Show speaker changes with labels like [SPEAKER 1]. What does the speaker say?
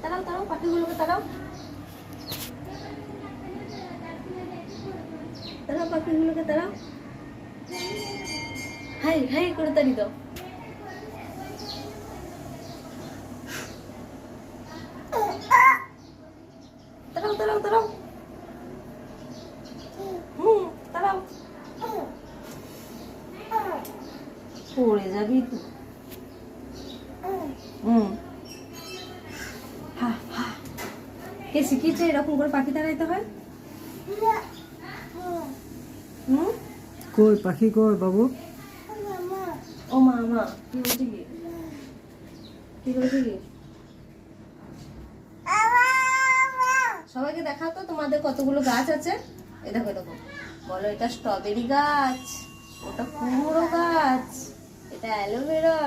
[SPEAKER 1] তাড়াও তাড়াও, পাখিগুলোকে তাড়াও, তাড়াও পাখিগুলোকে তাড়াও। High high করে তাড়ি দাও। তাড়াও তাড়াও তাড়াও, তাড়াও। পড়ে যাবি তো। কে শিখিয়েছে এরকম করে পাখি তাড়াইতে হয়?
[SPEAKER 2] কই পাখি কই বাবু?
[SPEAKER 1] ও মা মা কি হয়েছে কি? কি হয়েছে কি? সবাইকে দেখাও তো তোমাদের কতগুলো গাছ আছে। এই দেখো দেখো, বলো এটা স্ট্রবেরি গাছ, ওটা কুমড়ো গাছ, এটা অ্যালোভেরা,